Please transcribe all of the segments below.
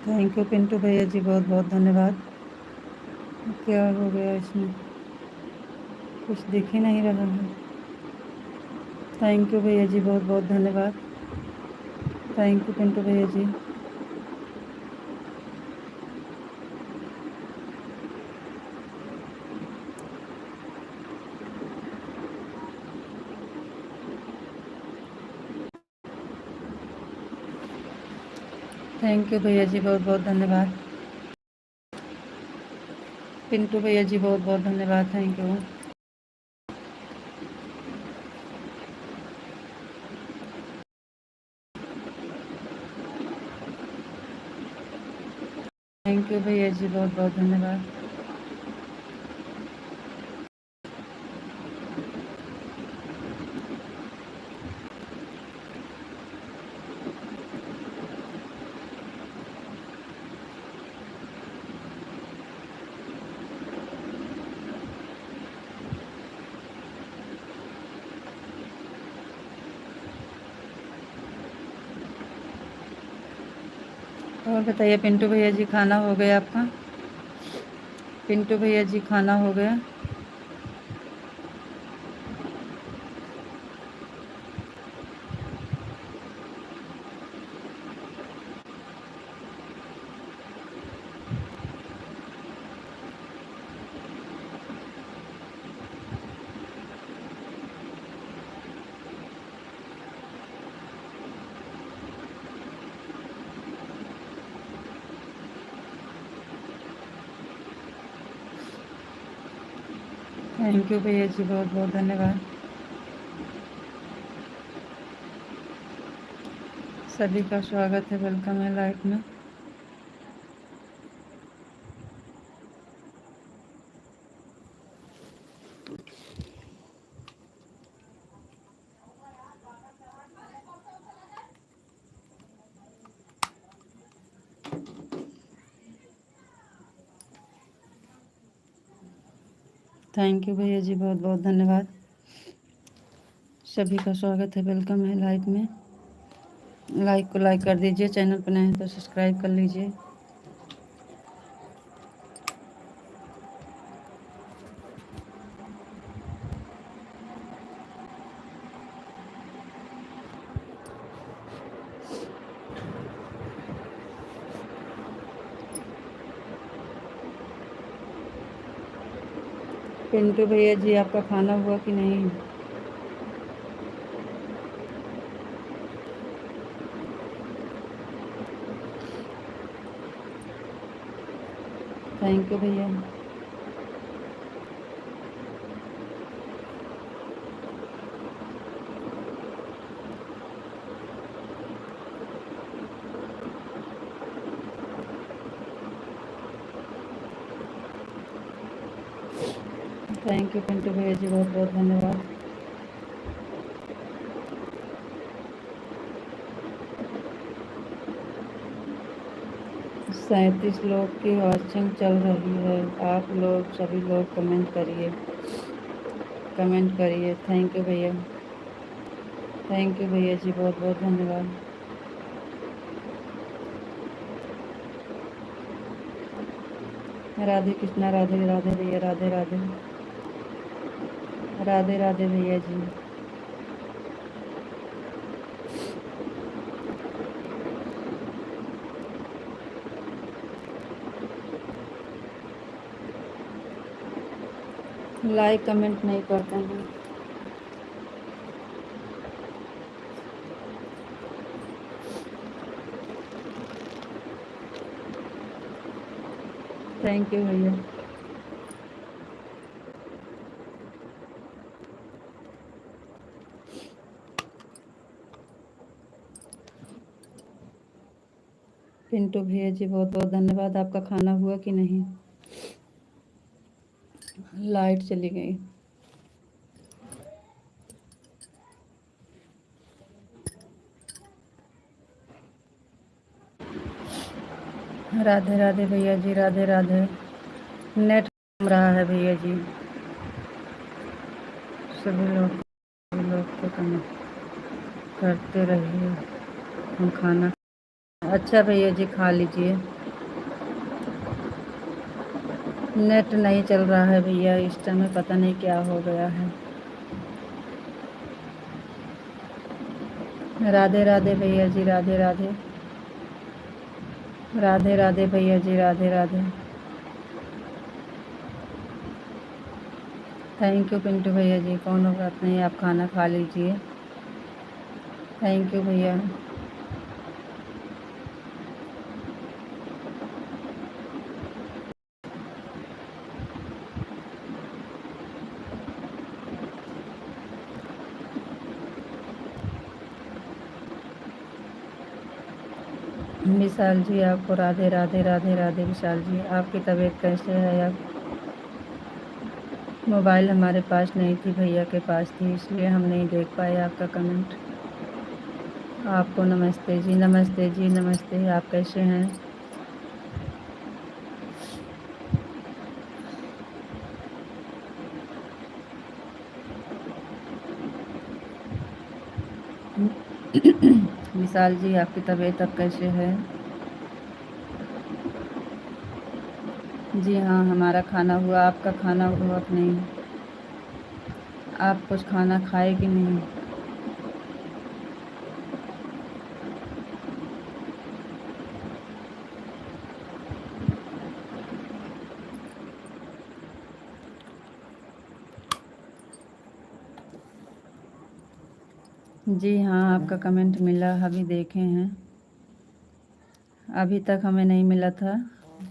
Thank you Pintu भैया जी, बहुत बहुत धन्यवाद। क्या हो गया इसमें? कुछ दिख ही नहीं रहा है। थैंक यू भैया जी, बहुत बहुत धन्यवाद। थैंक यू पिंटू भैया जी। थैंक यू भैया जी, बहुत बहुत धन्यवाद। पिंटू भैया जी, बहुत बहुत धन्यवाद। Thank you. थैंक यू भैया जी, बहुत बहुत धन्यवाद। और बताइए पिंटू भैया जी, खाना हो गया आपका? पिंटू भैया जी, खाना हो गया? थैंक यू भैया जी, बहुत बहुत धन्यवाद। सभी का स्वागत है, वेलकम है लाइफ में। थैंक यू भैया जी, बहुत बहुत धन्यवाद। सभी का स्वागत है, वेलकम है लाइफ में। लाइक को लाइक कर दीजिए, चैनल पर नए हैं तो सब्सक्राइब कर लीजिए। पिंटू भैया जी, आपका खाना हुआ कि नहीं? थैंक यू भैया। थैंक यू पिंटू भैया जी, बहुत बहुत धन्यवाद। 37 लोग की वॉचिंग चल रही है। आप लोग सभी लोग कमेंट करिए, कमेंट करिए। थैंक यू भैया। थैंक यू भैया जी, बहुत बहुत धन्यवाद। राधे कृष्णा, राधे राधे भैया, राधे राधे। राधे राधे भैया जी। लाइक कमेंट नहीं करते हैं। थैंक यू भैया। पिंटू भैया जी, बहुत बहुत धन्यवाद। आपका खाना हुआ कि नहीं? लाइट चली गई। राधे राधे भैया जी, राधे राधे। नेट घूम रहा है भैया जी। सभी लोग को कमेंट करते रहिए। हम खाना, अच्छा भैया जी, खा लीजिए। नेट नहीं चल रहा है भैया इस समय, पता नहीं क्या हो गया है। राधे राधे भैया जी, राधे राधे। राधे राधे भैया जी, राधे राधे। थैंक यू पिंटू भैया जी, कोनो बात नहीं, आप खाना खा लीजिए। थैंक यू भैया। विशाल जी आपको राधे राधे, राधे राधे विशाल जी। आपकी तबीयत कैसे है? आप मोबाइल हमारे पास नहीं थी, भैया के पास थी, इसलिए हम नहीं देख पाए आपका कमेंट। आपको नमस्ते जी, नमस्ते जी, नमस्ते। आप कैसे हैं? विशाल जी आपकी तबीयत अब कैसे है? जी हाँ, हमारा खाना हुआ, आपका खाना हुआ कि नहीं? आप कुछ खाना खाए कि नहीं? जी हाँ, आपका कमेंट मिला, अभी देखे हैं। अभी तक हमें नहीं मिला था,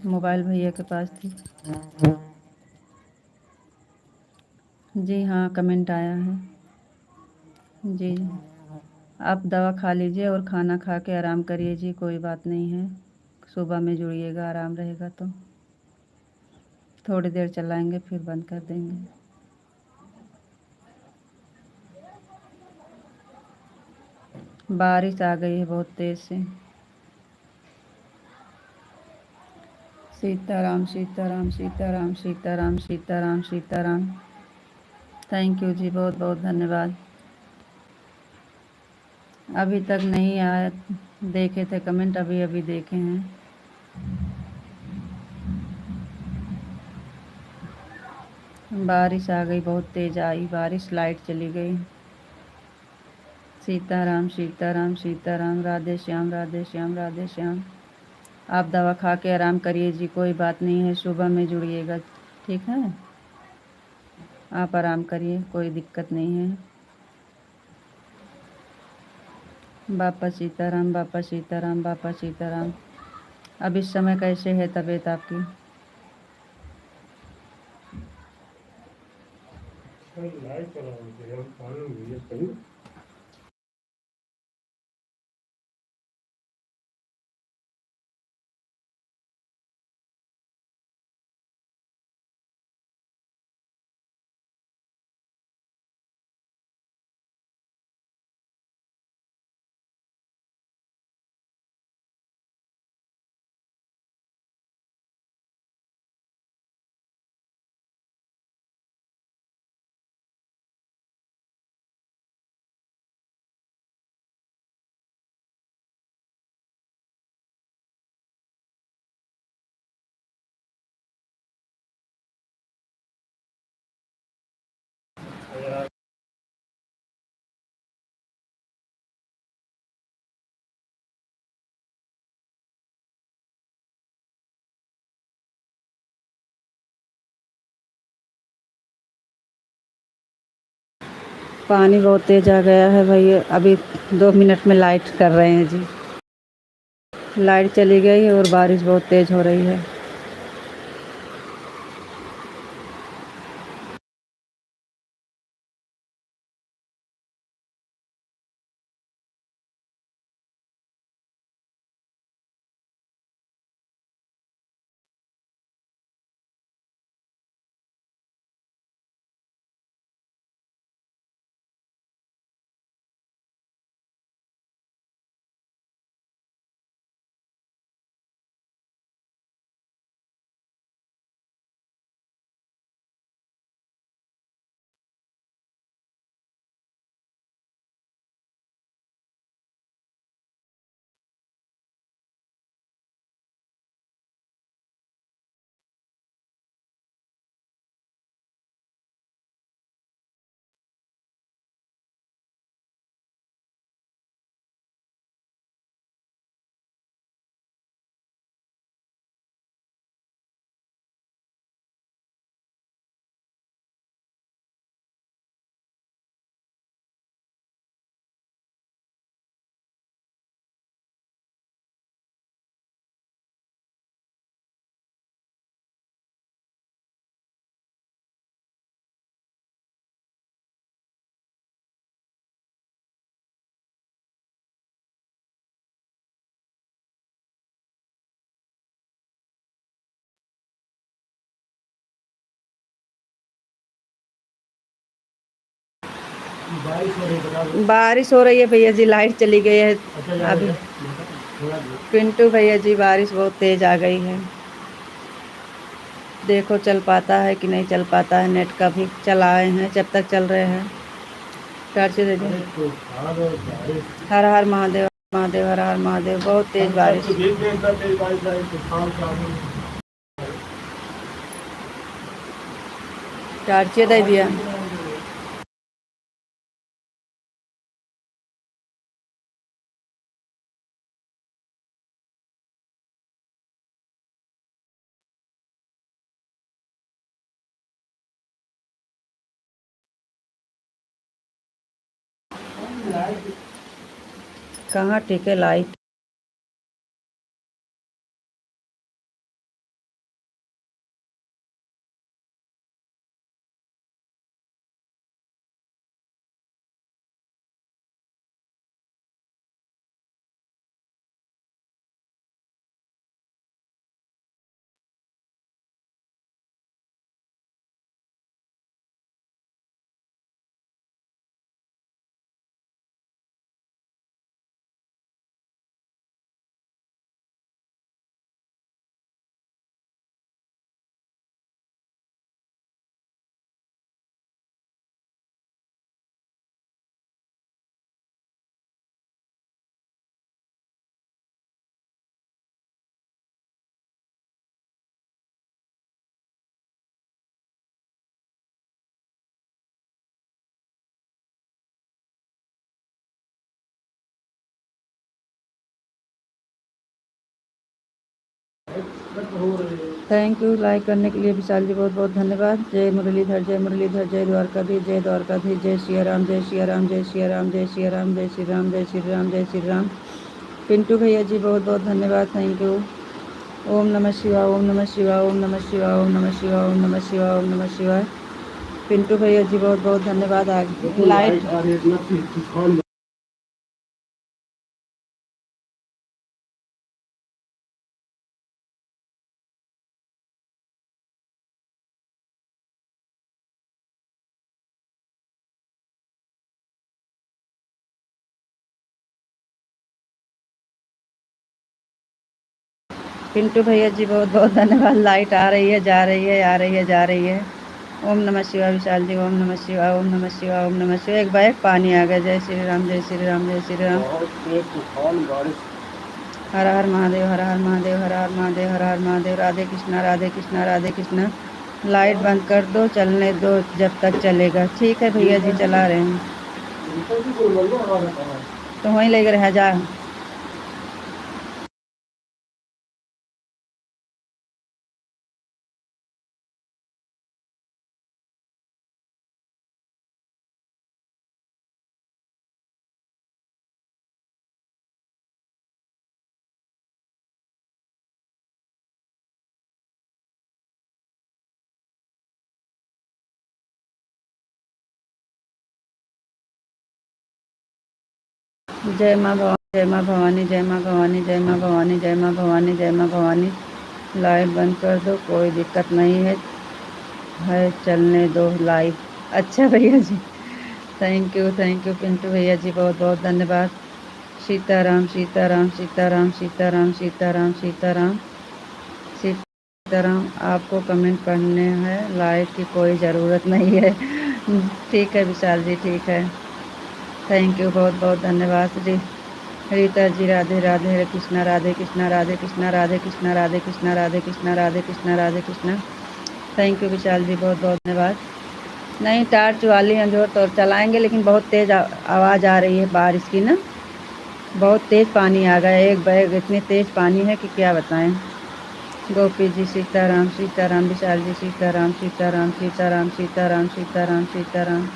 मोबाइल भैया के पास थी। जी हाँ, कमेंट आया है। जी, आप दवा खा लीजिए और खाना खा के आराम करिए जी, कोई बात नहीं है। सुबह में जुड़िएगा, आराम रहेगा तो। थोड़ी देर चलाएंगे फिर बंद कर देंगे। बारिश आ गई है बहुत तेज़ से। सीताराम सीताराम सीताराम सीताराम सीताराम सीताराम। थैंक यू जी, बहुत बहुत धन्यवाद। अभी तक नहीं आया, देखे थे कमेंट, अभी अभी देखे हैं। बारिश आ गई, बहुत तेज़ आई बारिश, लाइट चली गई। सीताराम सीताराम सीताराम, राधे श्याम राधे श्याम राधे श्याम। आप दवा खा के आराम करिए जी, कोई बात नहीं है, सुबह में जुड़िएगा, ठीक है? आप आराम करिए, कोई दिक्कत नहीं है। बापा सीताराम, बापा सीताराम, बापा सीताराम। अब इस समय कैसे है तबीयत आपकी? पानी बहुत तेज़ आ गया है भैया, अभी 2 मिनट में लाइट कर रहे हैं जी। लाइट चली गई है और बारिश बहुत तेज़ हो रही है। बारिश हो रही है भैया जी, लाइट चली गई है अभी। पिंटू भैया जी, बारिश बहुत तेज आ गई है। देखो चल पाता है कि नहीं चल पाता है। नेट का भी चलाए हैं, जब तक चल रहे हैं। टॉर्च दे दी। हर हर महादेव, महादेव हर हर महादेव। बहुत तेज बारिश। टॉर्च दे दिया। कहाँ ठीक है लाइट। थैंक यू लाइक करने के लिए विशाल जी, बहुत बहुत धन्यवाद। जय मुरलीधर, जय मुरलीधर, जय द्वारकाधीश, जय द्वारकाधीश, जय सिया राम, जय सिया राम, जय सिया राम, जय सिया राम, जय श्री राम, जय श्री राम, जय श्री राम। पिंटू भैया जी, बहुत बहुत धन्यवाद, थैंक यू। ओम नमः शिवाय, ओम नमः शिवाय, ओम नमः शिवाय, ओम नमः शिवाय, ओम नमः शिवाय, ओम नमः शिवाय। पिंटू भैया जी, बहुत बहुत धन्यवाद। लाइट पिंटू भैया जी, बहुत बहुत धन्यवाद। लाइट आ रही है, जा रही है, आ रही है, जा रही है। ओम नमः शिवाय विशाल जी, ओम नमः शिवाय, ओम नमः शिवाय, ओम नमः शिवाय। एक बार पानी आ गया। जय श्री राम, जय श्री राम, जय श्री राम। हर हर महादेव, हर हर महादेव, हर हर महादेव, हर हर महादेव। राधे कृष्णा, राधे कृष्णा, राधे कृष्णा। लाइट बंद कर दो, चलने दो जब तक चलेगा। ठीक है भैया जी, चला रहे हैं। तो वहीं लेकर रह जा। जय माँ भवानी, जय माँ भवानी, जय माँ भवानी, जय माँ भवानी, जय माँ भवानी, जय माँ भवानी। लाइट बंद कर दो, कोई दिक्कत नहीं है चलने दो लाइट। अच्छा भैया जी, थैंक यू पिंटू भैया जी, बहुत बहुत धन्यवाद। सीताराम, सीताराम, सीताराम, सीताराम, सीताराम, सीताराम, सीताराम। आपको कमेंट पढ़ने हैं, लाइट की कोई ज़रूरत नहीं है। ठीक है विशाल जी, ठीक है। थैंक यू, बहुत बहुत धन्यवाद। रीता जी, राधे राधे, हरे कृष्णा, राधे कृष्णा, राधे कृष्णा, राधे कृष्णा, राधे कृष्णा, राधे कृष्णा, राधे कृष्णा, राधे कृष्णा। थैंक यू विशाल जी, बहुत बहुत धन्यवाद। नहीं, टार्च वाली हैं जो तो चलाएंगे, लेकिन बहुत तेज़ आवाज़ आ रही है बारिश की ना। बहुत तेज़ पानी आ गया, एक बैग इतनी तेज़ पानी है कि क्या बताएं। गोपी जी, सीताराम, सीताराम, विशाल जी, सीताराम, सीताराम, सीताराम, सीताराम, सीताराम, सीताराम।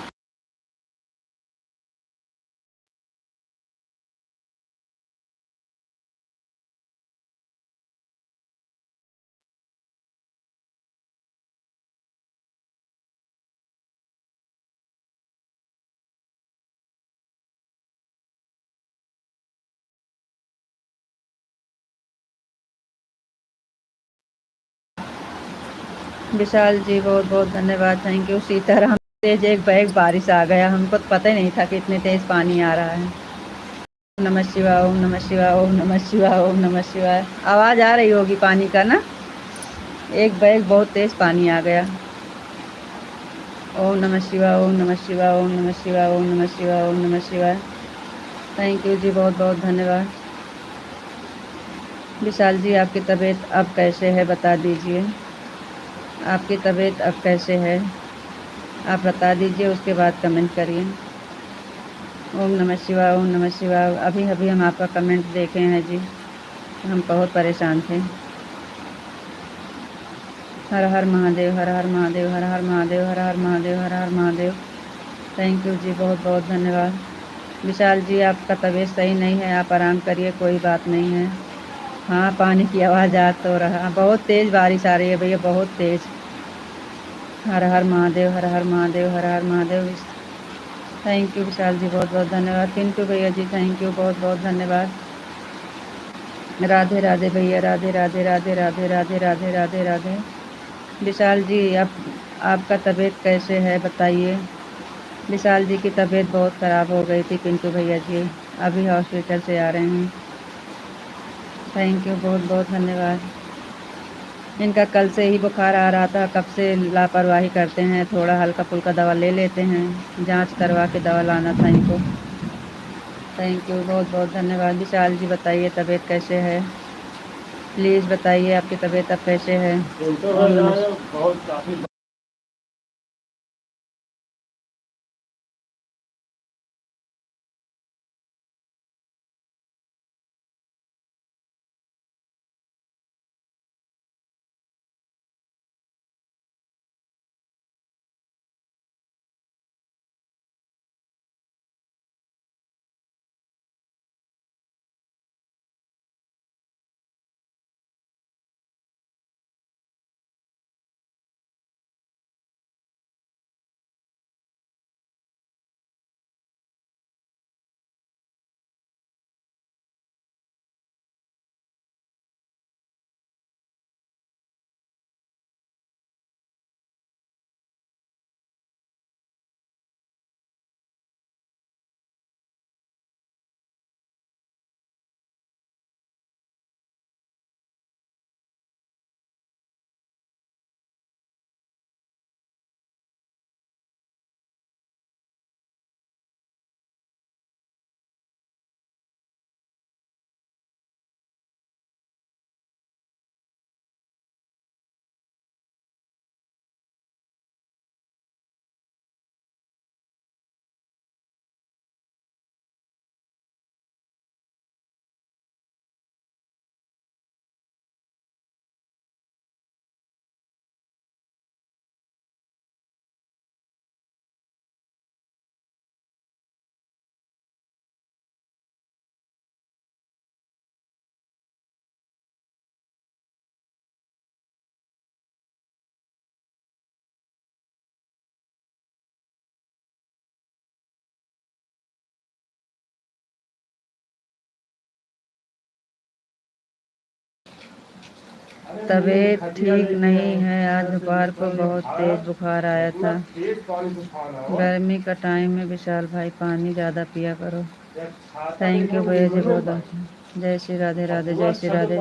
विशाल जी, बहुत बहुत धन्यवाद, थैंक यू। सीताराम। तेज एक बैग बारिश आ गया, हमको तो पता ही नहीं था कि इतने तेज पानी आ रहा है। ओम नमः शिवाय, ओम नमः शिवाय, ओम नमः शिवाय, ओम नमः शिवाय। आवाज़ आ रही होगी पानी का ना। एक बैग बहुत तेज पानी आ गया। ओम नमः शिवाय, ओम नमः शिवाय, ओम नमः शिवाय, ओम नमः शिवाय, ओम नमः शिवाय। थैंक यू जी, बहुत बहुत धन्यवाद। विशाल जी, आपकी तबीयत अब कैसे है बता दीजिए। आपकी तबीयत अब कैसे है आप बता दीजिए, उसके बाद कमेंट करिए। ओम नमः शिवाय, ओम नमः शिवाय। अभी अभी हम आपका कमेंट देखे हैं जी, हम बहुत परेशान थे। हर हर महादेव, हर हर महादेव, हर हर महादेव, हर हर महादेव, हर हर महादेव। थैंक यू जी, बहुत बहुत धन्यवाद। विशाल जी, आपका तबीयत सही नहीं है, आप आराम करिए, कोई बात नहीं है। हाँ, पानी की आवाज़ आ तो रहा, बहुत तेज़ बारिश आ रही है भैया, बहुत तेज़। हर हर महादेव, हर हर महादेव, हर हर महादेव। थैंक यू विशाल जी, बहुत बहुत धन्यवाद। पिंटू भैया जी, थैंक यू, बहुत बहुत धन्यवाद। राधे राधे भैया, राधे राधे राधे राधे राधे राधे राधे राधे। विशाल जी, आपका तबीयत कैसे है बताइए। विशाल जी की तबीयत बहुत ख़राब हो गई थी पिंटू भैया जी, अभी हॉस्पिटल से आ रहे हैं। थैंक यू, बहुत बहुत धन्यवाद। इनका कल से ही बुखार आ रहा था, कब से लापरवाही करते हैं, थोड़ा हल्का फुल्का दवा ले लेते हैं, जांच करवा के दवा लाना था इनको। थैंक यू, बहुत बहुत धन्यवाद। विशाल जी बताइए तबीयत कैसे है, प्लीज़ बताइए आपकी तबीयत अब कैसे है। ओम नमः। तबीयत ठीक नहीं है, आज दोपहर को बहुत तेज बुखार आया था। गर्मी का टाइम में विशाल भाई पानी ज़्यादा पिया करो। थैंक यू भैया जी, बहुत बहुत। जय श्री राधे राधे, जय श्री राधे।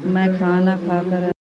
मैं खाना खाकर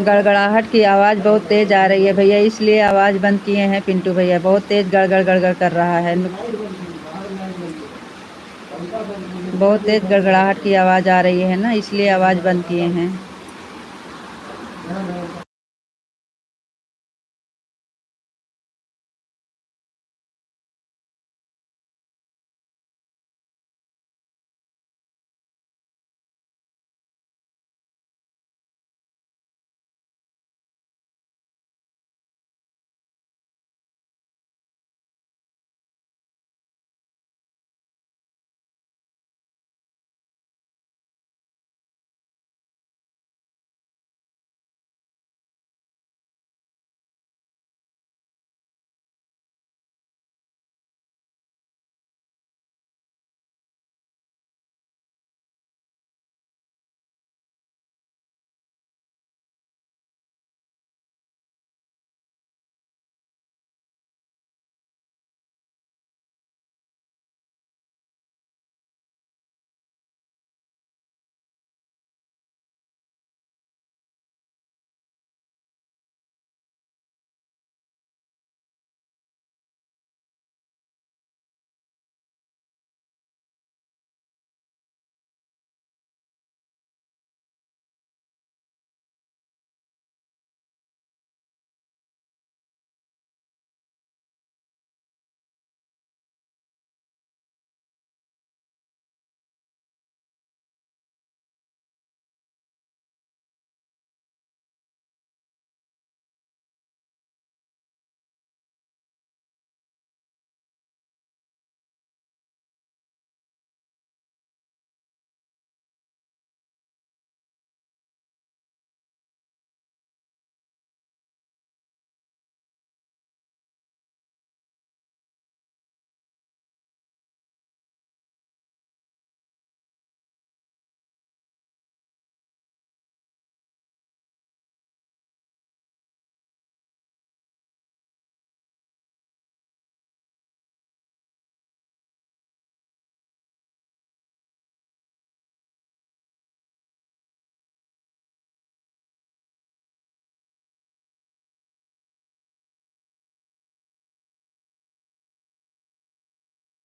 गड़गड़ाहट की आवाज़ बहुत तेज़ आ रही है भैया, इसलिए आवाज़ बंद किए हैं पिंटू भैया। बहुत तेज़ गड़गड़ गड़गड़ कर रहा है, बहुत तेज़ गड़गड़ाहट की आवाज़ आ रही है ना, इसलिए आवाज़ बंद किए हैं।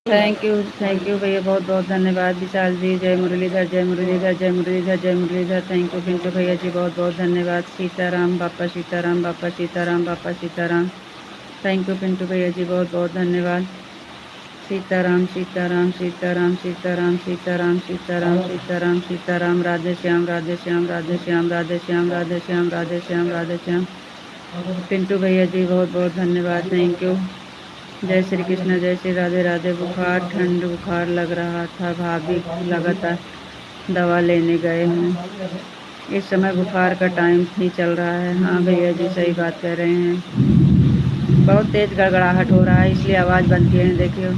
थैंक यू भैया, बहुत बहुत धन्यवाद विशाल जी। जय मुरलीधर, जय मुरलीधर, जय मुरलीधर, जय मुरलीधर। थैंक यू पिंटू भैया जी, बहुत बहुत धन्यवाद। सीताराम बापा, सीताराम बापा, सीताराम बापा, सीताराम। थैंक यू पिंटू भैया जी, बहुत बहुत धन्यवाद। सीताराम सीताराम सीताराम सीताराम सीताराम सीताराम सीताराम सीताराम। राधे श्याम, राधे श्याम, राधे श्याम, राधे श्याम, राधे श्याम, राधे श्याम, राधे श्याम। पिंटू भैया जी, बहुत बहुत धन्यवाद। Thank you. जय श्री कृष्ण, जय श्री राधे राधे। बुखार, ठंड बुखार लग रहा था, भाभी लगातार दवा लेने गए हैं। इस समय बुखार का टाइम ही चल रहा है। हाँ भैया जी, सही बात कह रहे हैं। बहुत तेज़ गड़गड़ाहट हो रहा है, इसलिए आवाज़ बंद किए हैं। देखिए,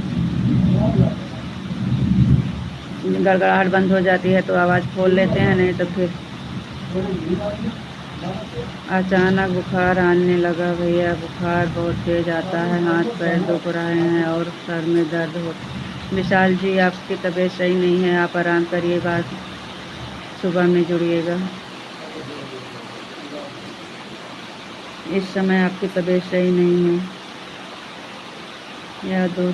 गड़गड़ाहट बंद हो जाती है तो आवाज़ खोल लेते हैं, नहीं तो फिर अचानक बुखार आने लगा भैया। बुखार बहुत तेज़ आता है, हाथ पैर दुख रहे हैं और सर में दर्द हो। विशाल जी, आपकी तबीयत सही नहीं है, आप आराम करिए, बात सुबह में जुड़िएगा। इस समय आपकी तबीयत सही नहीं है, या 2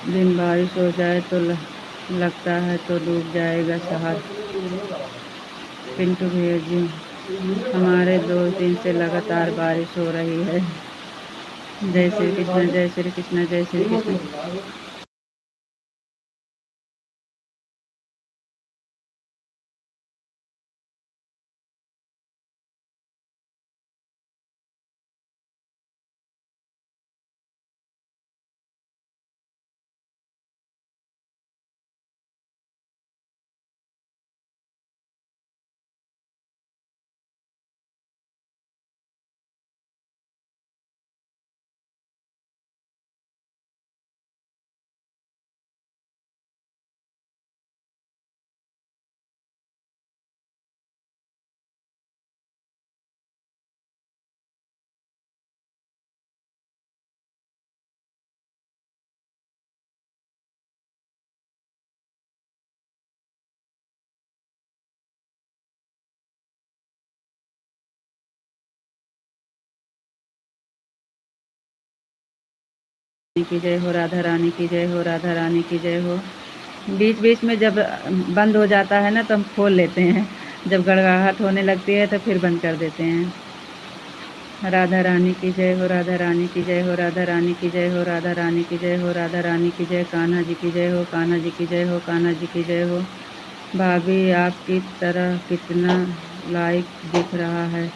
दिन बारिश हो जाए तो लगता है तो डूब जाएगा शहर। पिंटू भैया जी, हमारे 2 दिन से लगातार बारिश हो रही है। जय श्री कृष्ण, जय श्री कृष्ण, जय श्री कृष्ण। की जय हो, राधा रानी की जय हो, राधा रानी की जय हो। बीच बीच में जब बंद हो जाता है ना तो हम खोल लेते हैं, जब गड़गड़ाहट होने लगती है तो फिर बंद कर देते हैं। राधा रानी की जय हो, राधा रानी की जय हो, राधा रानी की जय हो, राधा रानी की जय हो, राधा रानी की जय। कान्हा जी की जय हो, कान्हा जी की जय हो, कान्हा जी की जय हो। भाभी आपकी तरह कितना लाइक दिख रहा है?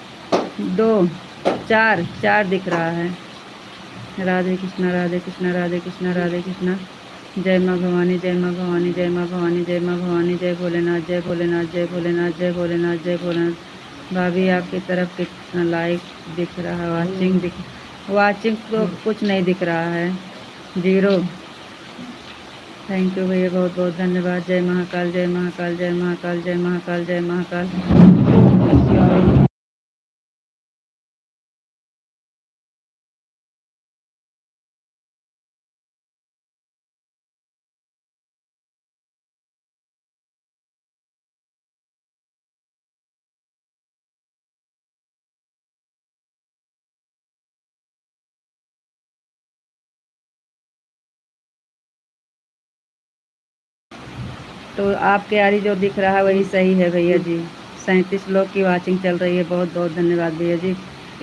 2, 4, 4 दिख रहा है। राधे कृष्णा, राधे कृष्णा, राधे कृष्णा, राधे कृष्णा। जय माँ भवानी, जय माँ भवानी, जय माँ भवानी, जय माँ भवानी, जय भोलेनाथ, जय भोलेनाथ, जय भोलेनाथ, जय भोलेनाथ, जय भोलेनाथ। भाभी आपकी तरफ कितना लाइक दिख रहा है? वाचिंग तो कुछ नहीं दिख रहा है, 0। थैंक यू भैया, बहुत बहुत धन्यवाद। जय महाकाल, जय महाकाल, जय महाकाल, जय महाकाल, जय महाकाल। तो आपके आरी जो दिख रहा है वही सही है भैया जी। 37 लोग की वाचिंग चल रही है, बहुत बहुत धन्यवाद भैया जी।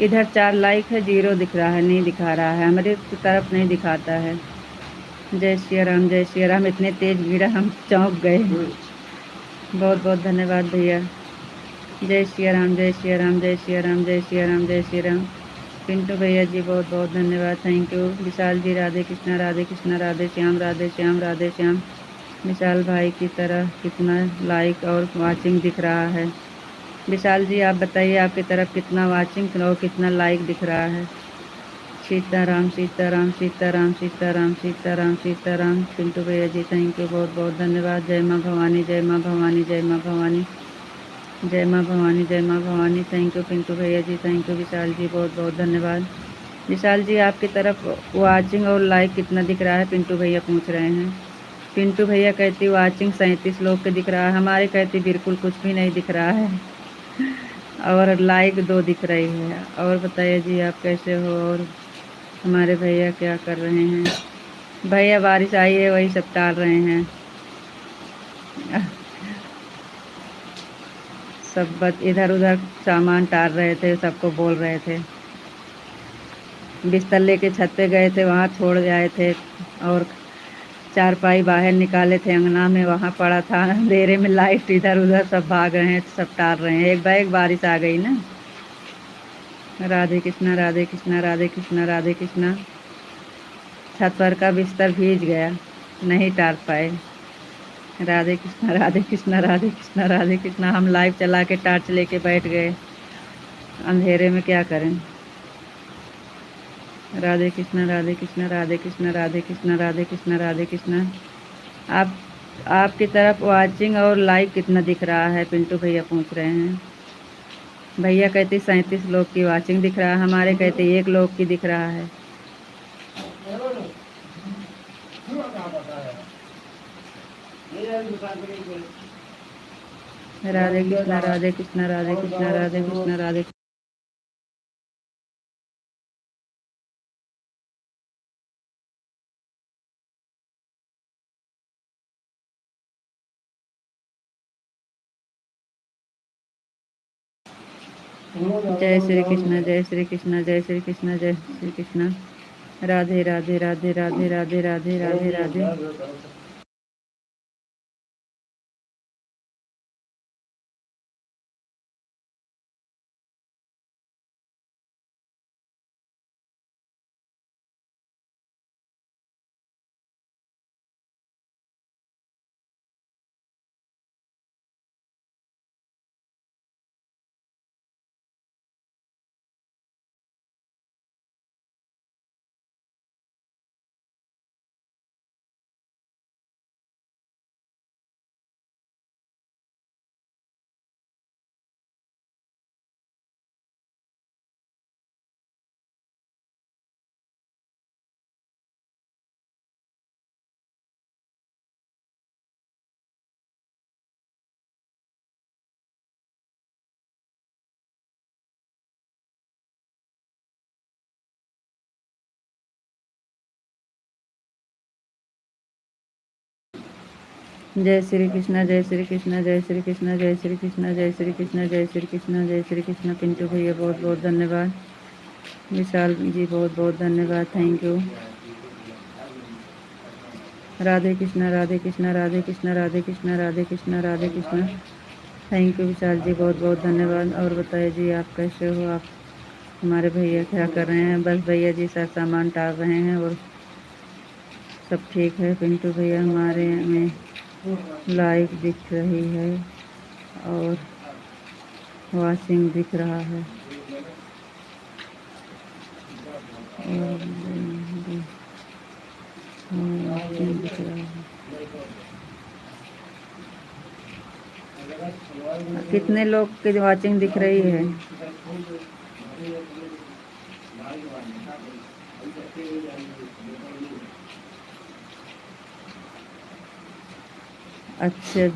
इधर 4 लाइक है, 0 दिख रहा है, नहीं दिखा रहा है, हमारे तरफ नहीं दिखाता है। जय श्री राम, जय श्री राम। इतने तेज गिरा हम चौंक गए। बहुत बहुत धन्यवाद भैया। जय श्री राम, जय श्री राम, जय श्री राम, जय श्री राम, जय श्री राम। पिंटू भैया जी बहुत बहुत धन्यवाद, थैंक यू। विशाल जी राधे कृष्णा, राधे कृष्णा, राधे श्याम, राधे श्याम, राधे श्याम। विशाल भाई की तरह कितना लाइक और वाचिंग दिख रहा है? विशाल जी आप बताइए, आपकी तरफ कितना वाचिंग और कितना लाइक दिख रहा है? सीताराम, सीताराम, सीताराम, सीताराम, सीताराम, सीताराम। पिंटू भैया जी थैंक यू, बहुत बहुत धन्यवाद। जय माँ भवानी, जय माँ भवानी, जय माँ भवानी, जय माँ भवानी, जय माँ भवानी। थैंक यू पिंटू भैया जी, थैंक यू विशाल जी, बहुत बहुत धन्यवाद। विशाल जी आपकी तरफ वाचिंग और लाइक कितना दिख रहा है? पिंटू भैया पूछ रहे हैं। पिंटू भैया कहती वाचिंग 37 लोग के दिख रहा है, हमारे कहती बिल्कुल कुछ भी नहीं दिख रहा है, और लाइक 2 दिख रही है। और बताइए जी आप कैसे हो? और हमारे भैया क्या कर रहे हैं? भैया बारिश आई है वही सब टाल रहे हैं। सब इधर उधर सामान टाल रहे थे, सबको बोल रहे थे। बिस्तर लेके छत पे गए थे, वहाँ छोड़ आए थे, और चारपाई बाहर निकाले थे अंगना में, वहाँ पड़ा था। अंधेरे में लाइट इधर उधर सब भाग रहे हैं, सब टाल रहे हैं। एक बैग बारिश आ गई ना। राधे कृष्णा, राधे कृष्णा, राधे कृष्णा, राधे कृष्णा। छत पर का बिस्तर भीग गया, नहीं टाल पाए। राधे कृष्णा, राधे कृष्णा, राधे कृष्णा, राधे कृष्णा। हम लाइव चला के टार्च लेके बैठ गए, अंधेरे में क्या करें। राधे कृष्णा, राधे कृष्णा, राधे कृष्णा, राधे कृष्णा, राधे कृष्णा, राधे कृष्णा। आप आपकी तरफ वाचिंग और लाइक कितना दिख रहा है? पिंटू भैया पूछ रहे हैं। भैया कहते 37 लोग की वाचिंग दिख रहा है, हमारे कहते 1 लोग की दिख रहा है। राधे कृष्णा, राधे कृष्णा, राधे कृष्णा, राधे कृष्णा, राधे। जय श्री कृष्ण, जय श्री कृष्ण, जय श्री कृष्ण, जय श्री कृष्ण। राधे राधे राधे राधे राधे राधे राधे राधे। जय श्री कृष्णा, जय श्री कृष्णा, जय श्री कृष्णा, जय श्री कृष्णा, जय श्री कृष्णा, जय श्री कृष्णा, जय श्री कृष्णा। पिंटू भैया बहुत बहुत धन्यवाद। विशाल जी बहुत बहुत धन्यवाद, thank you. Radhe Krishna, Radhe Krishna, Radhe Krishna, Radhe Krishna, Radhe Krishna, Radhe Krishna. Thank you Vishal ji, बहुत बहुत धन्यवाद। और बताइए जी, आप कैसे हो? आप हमारे भैया क्या कर रहे हैं? बस भैया जी सर सामान टाल रहे हैं और सब ठीक है। पिंटू भैया हमारे में लाइव दिख रही है और वॉशिंग दिख रहा है और वॉशिंग दिख रहा है। कितने लोग की वॉचिंग दिख रही है? अच्छा,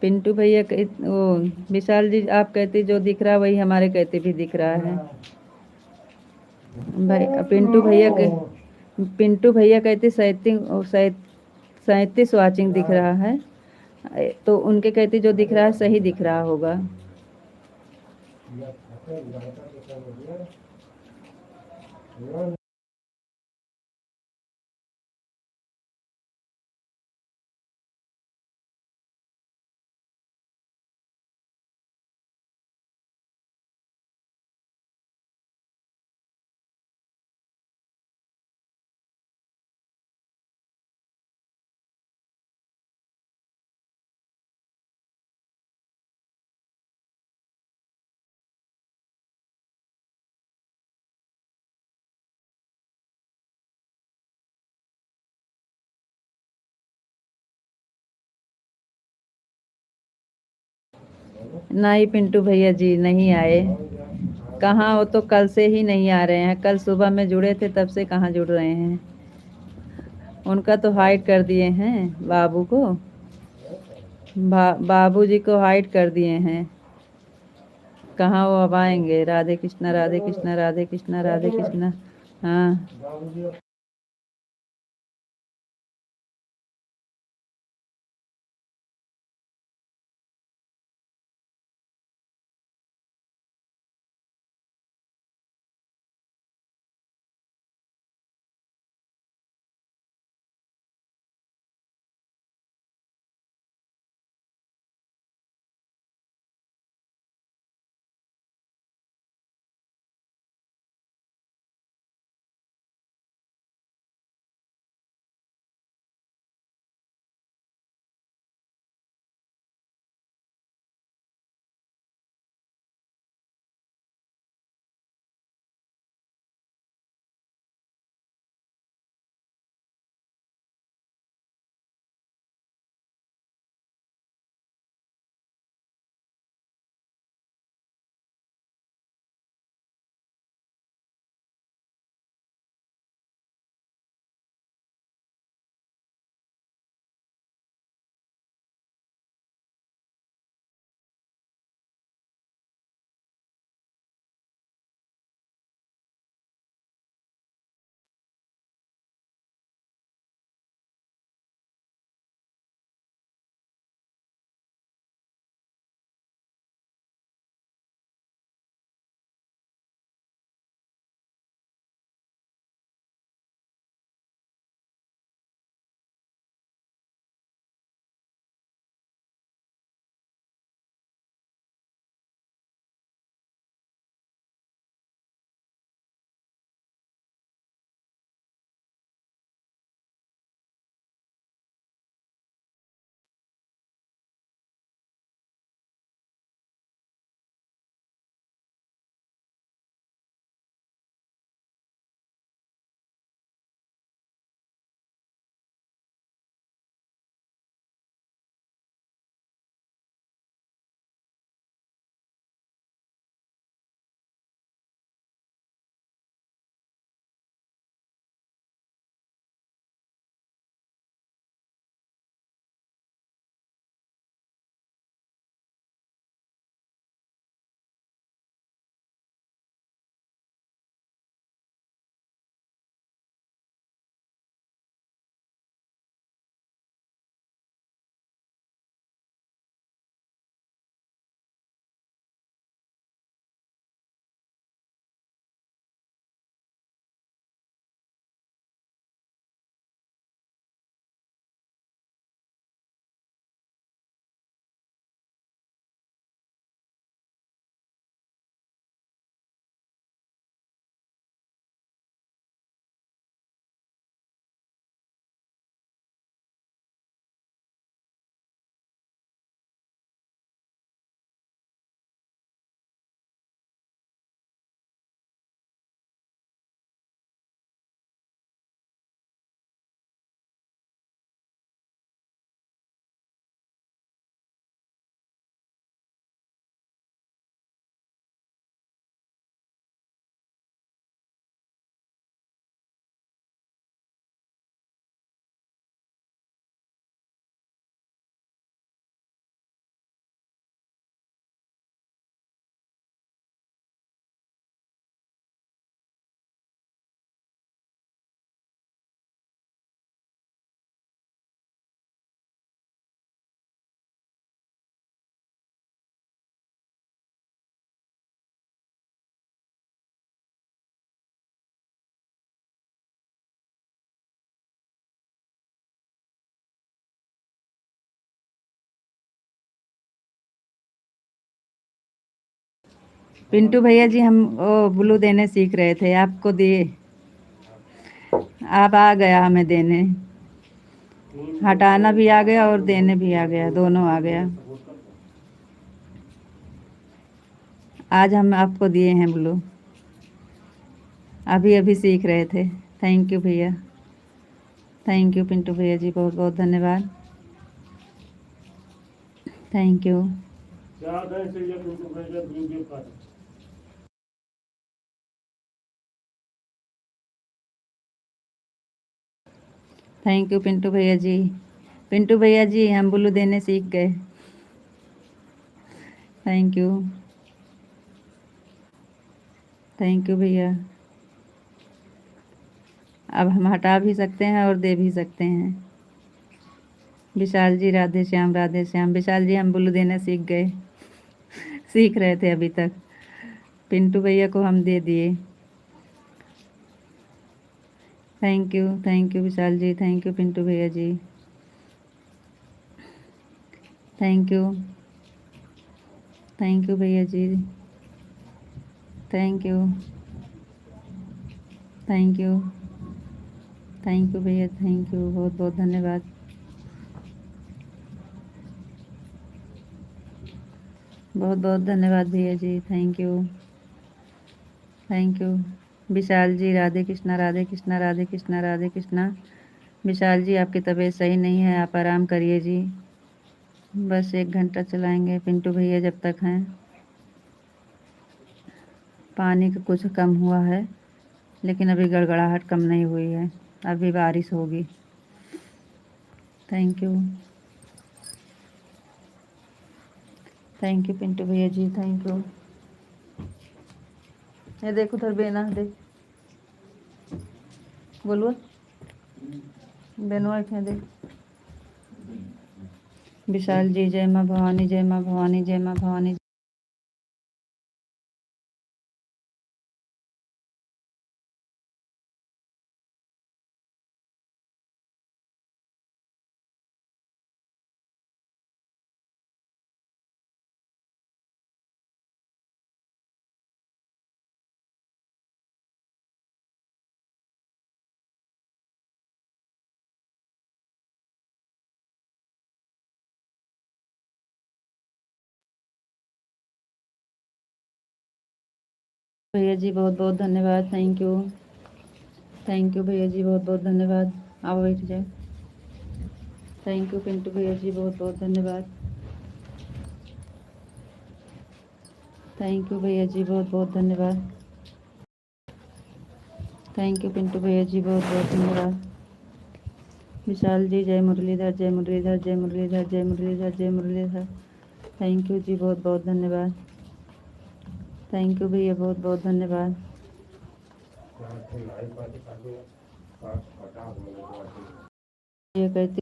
पिंटू भैया वो विशाल जी, आप कहते जो दिख रहा है वही हमारे कहते भी दिख रहा है। भाई पिंटू भैया कहते 37 वाचिंग दिख रहा है, तो उनके कहते जो दिख रहा है सही दिख रहा होगा। नहीं पिंटू भैया जी नहीं आए। कहाँ, वो तो कल से ही नहीं आ रहे हैं। कल सुबह में जुड़े थे, तब से कहाँ जुड़ रहे हैं। उनका तो हाइड कर दिए हैं बाबू को। बाबू जी को हाइड कर दिए हैं। कहाँ वो अब आएंगे। राधे कृष्णा राधे कृष्णा राधे कृष्णा राधे कृष्णा। हाँ पिंटू भैया जी, हम वो ब्लू देने सीख रहे थे, आपको दिए। आप आ गया हमें देने। हटाना भी आ गया और देने भी आ गया, दोनों आ गया। आज हम आपको दिए हैं ब्लू। अभी अभी सीख रहे थे। थैंक यू भैया। थैंक यू पिंटू भैया जी, बहुत बहुत धन्यवाद। Thank you. Thank you Pintu भैया जी। पिंटू भैया जी हम बुल्लू देने सीख गए। Thank you. थैंक यू भैया। अब हम हटा भी सकते हैं और दे भी सकते हैं। विशाल जी राधे श्याम राधे श्याम। विशाल जी हम बुल्लू देना सीख गए। सीख रहे थे अभी तक। पिंटू भैया को हम दे दिए। Thank you Vishal ji. Thank you Pintu भैया जी। थैंक यू भैया जी। थैंक यू भैया। थैंक यू बहुत बहुत धन्यवाद। बहुत बहुत धन्यवाद भैया जी। Thank you. विशाल जी राधे कृष्णा राधे कृष्णा राधे कृष्णा राधे कृष्णा। विशाल जी आपकी तबीयत सही नहीं है, आप आराम करिए जी। बस 1 घंटा चलाएंगे पिंटू भैया जब तक हैं। पानी का कुछ कम हुआ है, लेकिन अभी गड़गड़ाहट कम नहीं हुई है। अभी बारिश होगी। थैंक यू पिंटू भैया जी। Thank you. ये देखो उधर बेना देख, बोलो बेनवा थे देख। विशाल जी जय माँ भवानी जय माँ भवानी जय माँ भवानी। भैया जी बहुत बहुत धन्यवाद। थैंक यू भैया जी बहुत बहुत धन्यवाद। आओ बैठ जाए। थैंक यू पिंटू भैया जी बहुत बहुत धन्यवाद। थैंक यू भैया जी बहुत बहुत धन्यवाद। थैंक यू पिंटू भैया जी बहुत बहुत धन्यवाद। विशाल जी जय मुरलीधर जय मुरलीधर जय मुरलीधर जय मुरलीधर जय मुरलीधर। थैंक यू जी बहुत बहुत धन्यवाद। थैंक यू भैया बहुत बहुत धन्यवाद। ये कहती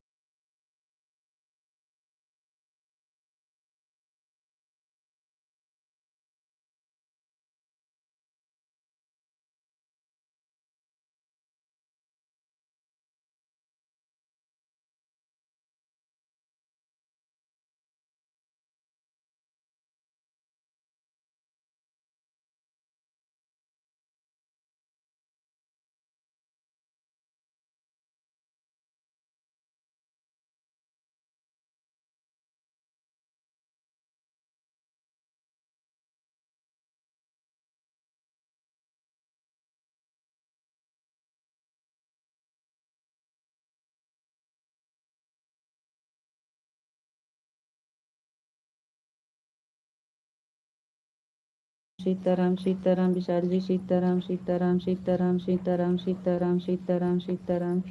सीताराम सीताराम विशाल जी सीताराम सीताराम सीताराम सीताराम सीताराम सीताराम सीताराम।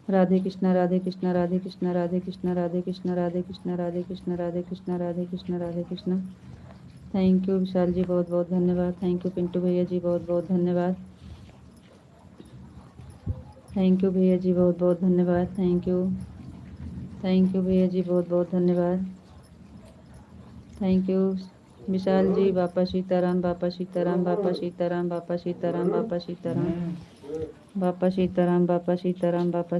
राधे कृष्णा राधे कृष्णा राधे कृष्णा राधे कृष्णा राधे कृष्णा राधे कृष्णा राधे कृष्णा राधे कृष्णा राधे कृष्णा राधे कृष्णा। थैंक यू विशाल जी बहुत बहुत धन्यवाद। थैंक यू पिंटू भैया जी बहुत बहुत धन्यवाद। थैंक यू भैया जी बहुत बहुत धन्यवाद। थैंक यू भैया जी बहुत बहुत धन्यवाद। थैंक यू विशाल जी। बापा सीताराम बापा सीताराम बापा सीताराम बापा सीताराम बापा सीताराम बापा सीताराम बापा सीताराम बापा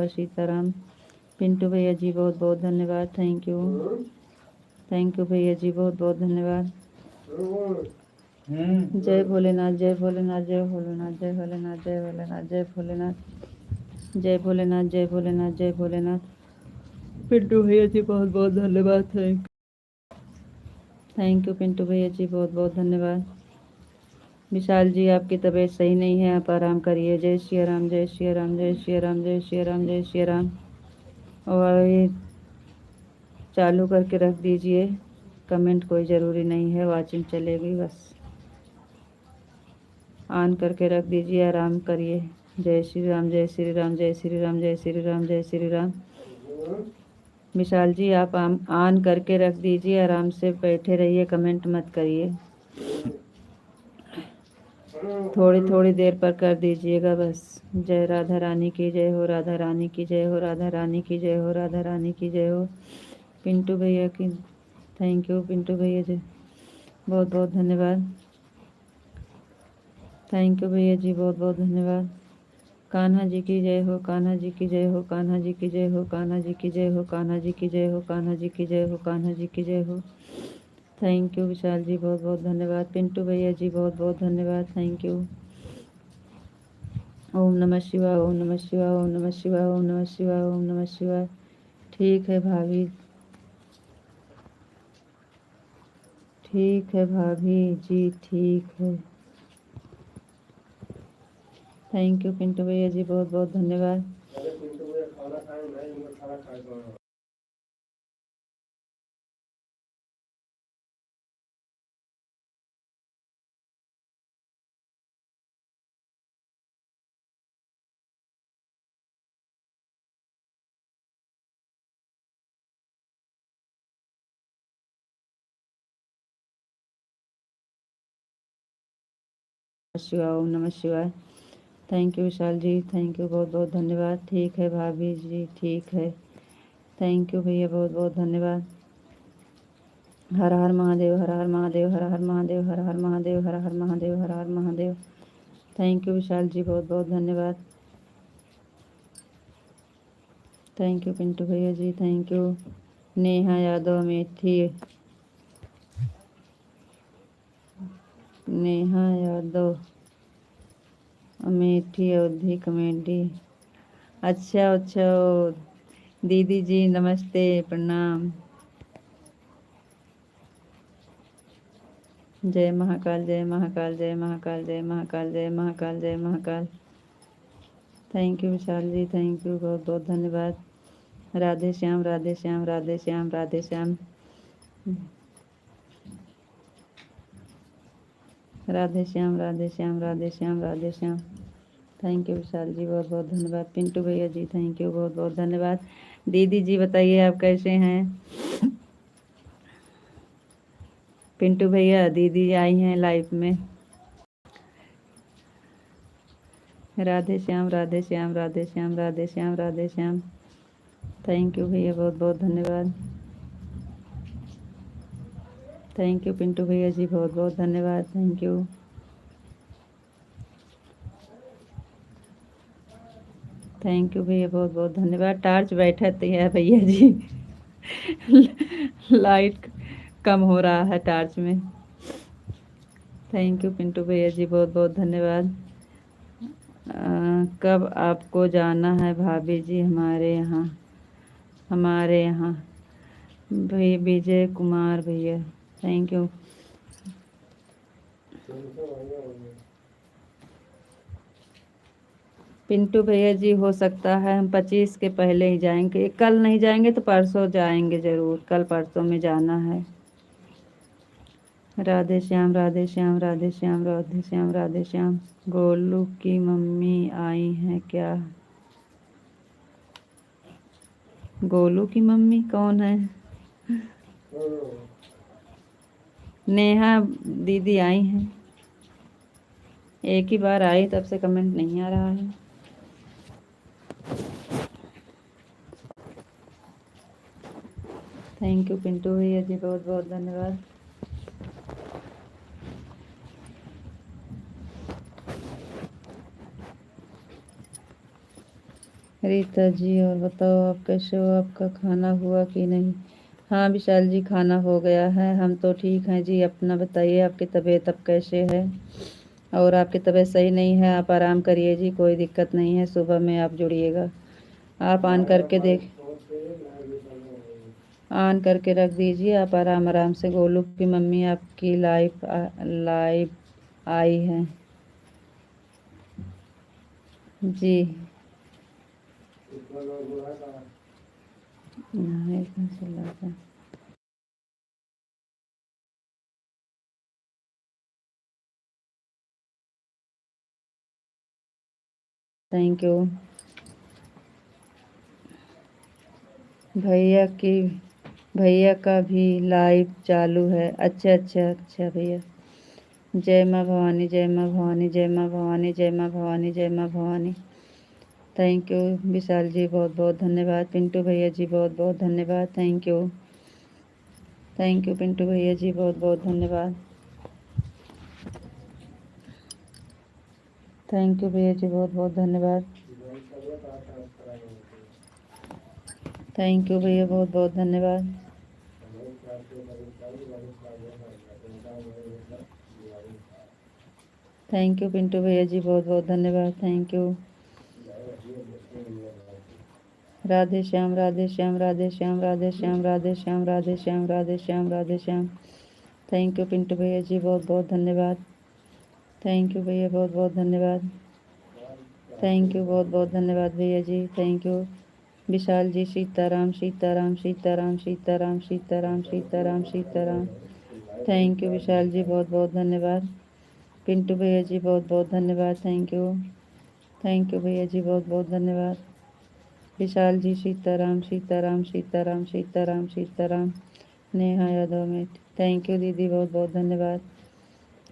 सीताराम। पिंटू भैया जी बहुत बहुत धन्यवाद। थैंक यू भैया जी बहुत बहुत धन्यवाद। जय भोलेनाथ जय भोलेनाथ जय भोलेनाथ जय भोलेनाथ जय भोलेनाथ जय भोलेनाथ जय भोलेनाथ जय भोलेनाथ जय भोलेनाथ। पिंटू भैया जी बहुत बहुत धन्यवाद। थैंक यू पिंटू भैया जी बहुत बहुत धन्यवाद। विशाल जी आपकी तबीयत सही नहीं है, आप आराम करिए। जय श्री राम जय श्री राम जय श्री राम जय श्री राम जय श्री राम। और ये चालू करके रख दीजिए। कमेंट कोई ज़रूरी नहीं है, वॉचिंग चलेगी बस। ऑन करके रख दीजिए, आराम करिए। जय श्री राम, जय श्री राम, जय श्री राम, जय श्री राम, जय श्री राम। विशाल जी आप ऑन करके रख दीजिए, आराम से बैठे रहिए, कमेंट मत करिए। थोड़ी थोड़ी देर पर कर दीजिएगा बस। जय राधा रानी की जय हो, राधा रानी की जय हो, राधा रानी की जय हो, राधा रानी की जय हो। पिंटू भैया की थैंक यू, पिंटू भैया जी बहुत बहुत धन्यवाद। थैंक यू भैया जी, बहुत बहुत धन्यवाद। कान्हा जी की जय हो, कान्हा जी की जय हो, कान्हा जी की जय हो, कान्हा जी की जय हो, कान्हा जी की जय हो, कान्हा जी की जय हो, कान्हा जी की जय हो। थैंक यू विशाल जी, बहुत बहुत धन्यवाद। पिंटू भैया जी बहुत बहुत धन्यवाद, थैंक यू। ओम नमः शिवाय, ओम नमः शिवाय, ओम नमः शिवाय, ओम नमः शिवाय, ओम नमः शिवाय। ठीक है भाभी, ठीक है भाभी जी, ठीक है। थैंक यू पिंटू भैया जी, बहुत बहुत धन्यवाद। शिवाय, ओम नमः शिवाय। Thank you Vishal ji, thank you, बहुत बहुत धन्यवाद। ठीक है भाभी जी, ठीक है। थैंक यू भैया, बहुत बहुत धन्यवाद। हर हर महादेव, हर हर महादेव, हर हर महादेव, हर हर महादेव, हर हर महादेव, हर हर महादेव। थैंक यू विशाल जी, बहुत बहुत धन्यवाद। थैंक यू पिंटू भैया जी, थैंक यू। नेहा यादव अमेठी, नेहा यादव अमेठी अवधि कमेटी। अच्छा अच्छा, दीदी जी नमस्ते, प्रणाम। जय महाकाल, जय महाकाल, जय महाकाल, जय महाकाल, जय महाकाल, जय Mahakal. Thank you Vishal ji, thank you, बहुत बहुत धन्यवाद। राधे श्याम, राधे श्याम, राधे श्याम, राधे श्याम, राधे श्याम, राधे श्याम, राधे श्याम, राधे श्याम। थैंक यू विशाल जी, बहुत बहुत धन्यवाद। पिंटू भैया जी थैंक यू, बहुत बहुत धन्यवाद। दीदी जी बताइए आप कैसे हैं? पिंटू भैया, दीदी आई हैं लाइफ में। राधे श्याम, राधे श्याम, राधे श्याम, राधे श्याम, राधे श्याम। थैंक यू भैया, बहुत बहुत धन्यवाद। थैंक यू पिंटू भैया जी, बहुत बहुत धन्यवाद, थैंक यू। थैंक यू भैया, बहुत बहुत धन्यवाद। टार्च बैठती है भैया जी। लाइट कम हो रहा है टार्च में। थैंक यू पिंटू भैया जी, बहुत बहुत धन्यवाद। कब आपको जाना है भाभी जी हमारे यहाँ? हमारे यहाँ भैया विजय कुमार भैया, थैंक यू। पिंटू भैया जी हो सकता है हम 25 के पहले ही जाएंगे, कल नहीं जाएंगे तो परसों जाएंगे ज़रूर, कल परसों में जाना है। राधे श्याम, राधे श्याम, राधे श्याम, राधे श्याम, राधे श्याम। गोलू की मम्मी आई हैं क्या? गोलू की मम्मी कौन है? नेहा दीदी आई हैं, एक ही बार आई, तब से कमेंट नहीं आ रहा है। थैंक यू पिंटू भैया जी, बहुत बहुत धन्यवाद। रीता जी और बताओ आप कैसे हो, आपका खाना हुआ कि नहीं? हाँ विशाल जी, खाना हो गया है, हम तो ठीक हैं जी। अपना बताइए, आपकी तबीयत अब कैसे है? और आपकी तबीयत सही नहीं है, आप आराम करिए जी, कोई दिक्कत नहीं है। सुबह में आप जुड़िएगा, आप ऑन करके देख, ऑन करके रख दीजिए, आप आराम आराम से। गोलू की मम्मी आपकी लाइव आई है जी। नहीं, थैंक यू। भैया का भी लाइव चालू है। अच्छा अच्छा अच्छा भैया। जय माँ भवानी, जय माँ भवानी, जय माँ भवानी, जय माँ भवानी, जय माँ भवानी। थैंक यू विशाल जी, बहुत बहुत धन्यवाद। पिंटू भैया जी बहुत बहुत धन्यवाद। थैंक यू पिंटू भैया जी, बहुत बहुत धन्यवाद। थैंक यू भैया जी, बहुत बहुत धन्यवाद। थैंक यू भैया, बहुत बहुत धन्यवाद। थैंक यू पिंटू भैया जी, बहुत बहुत धन्यवाद। Thank you. Radhe Shyam, Radhe Shyam, Radhe Shyam, Radhe Shyam, Radhe Shyam, Radhe Shyam, Radhe Shyam, Radhe Shyam. Thank you Pintu भैया जी, बहुत बहुत धन्यवाद। थैंक यू भैया, बहुत बहुत धन्यवाद। थैंक यू, बहुत बहुत धन्यवाद भैया जी। Thank you Vishal ji. Sitaram Sitaram Sitaram Sitaram Sitaram Sitaram Sitaram. Thank you Vishal ji, बहुत बहुत धन्यवाद। पिंटू भैया जी, बहुत बहुत धन्यवाद। थैंक यू भैया जी, बहुत बहुत धन्यवाद। विशाल जी, सीताराम सीताराम सीताराम सीताराम सीताराम। नेहा यादव में थैंक यू दीदी, बहुत बहुत धन्यवाद।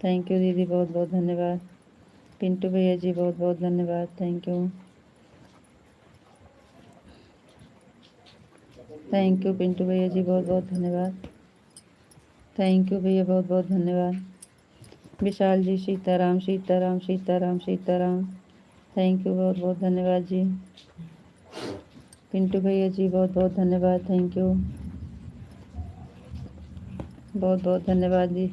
थैंक यू दीदी, बहुत बहुत धन्यवाद। पिंटू भैया जी, बहुत बहुत धन्यवाद। थैंक यू पिंटू भैया जी, बहुत बहुत धन्यवाद। थैंक यू भैया, बहुत बहुत धन्यवाद। विशाल जी, सीताराम सीताराम सीताराम सीताराम। थैंक यू, बहुत बहुत धन्यवाद जी। पिंटू भैया जी, बहुत बहुत धन्यवाद। थैंक यू, बहुत बहुत धन्यवाद जी।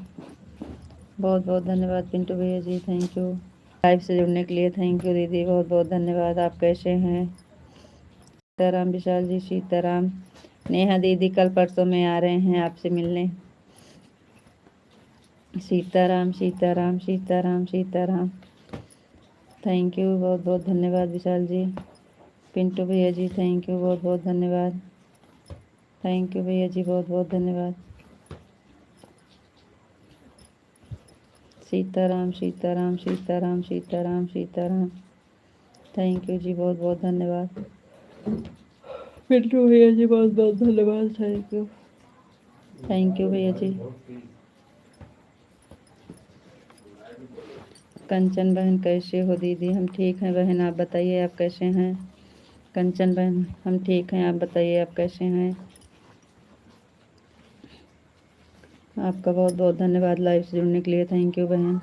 बहुत बहुत धन्यवाद पिंटू भैया जी। थैंक यू लाइव से जुड़ने के लिए। थैंक यू दीदी, बहुत बहुत धन्यवाद। आप कैसे हैं? सीताराम विशाल जी, सीताराम। नेहा दीदी कल परसों में आ रहे हैं आपसे मिलने। सीताराम सीताराम सीताराम सीताराम। थैंक यू, बहुत बहुत धन्यवाद विशाल जी। पिंटू भैया जी, थैंक यू, बहुत बहुत धन्यवाद। थैंक यू भैया जी, बहुत बहुत धन्यवाद। सीताराम सीताराम सीताराम सीताराम सीताराम। थैंक यू जी, बहुत बहुत धन्यवाद। पिंटू भैया जी, बहुत बहुत धन्यवाद। थैंक यू भैया जी। कंचन बहन कैसे हो दीदी? हम ठीक हैं बहन, आप बताइए आप कैसे हैं? कंचन बहन हम ठीक हैं, आप बताइए आप कैसे हैं? आपका बहुत बहुत धन्यवाद लाइव से जुड़ने के लिए। थैंक यू बहन।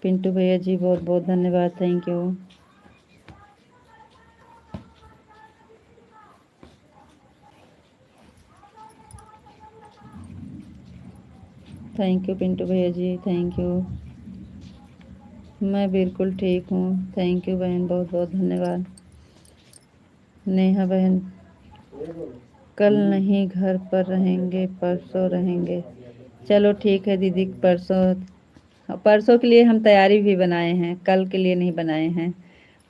पिंटू भैया जी, बहुत बहुत धन्यवाद। Thank you. Thank you Pintu भैया जी, थैंक यू। मैं बिल्कुल ठीक हूँ। थैंक यू बहन, बहुत बहुत धन्यवाद। नेहा बहन कल नहीं घर पर रहेंगे, परसों रहेंगे। चलो ठीक है दीदी, परसों परसों के लिए हम तैयारी भी बनाए हैं, कल के लिए नहीं बनाए हैं।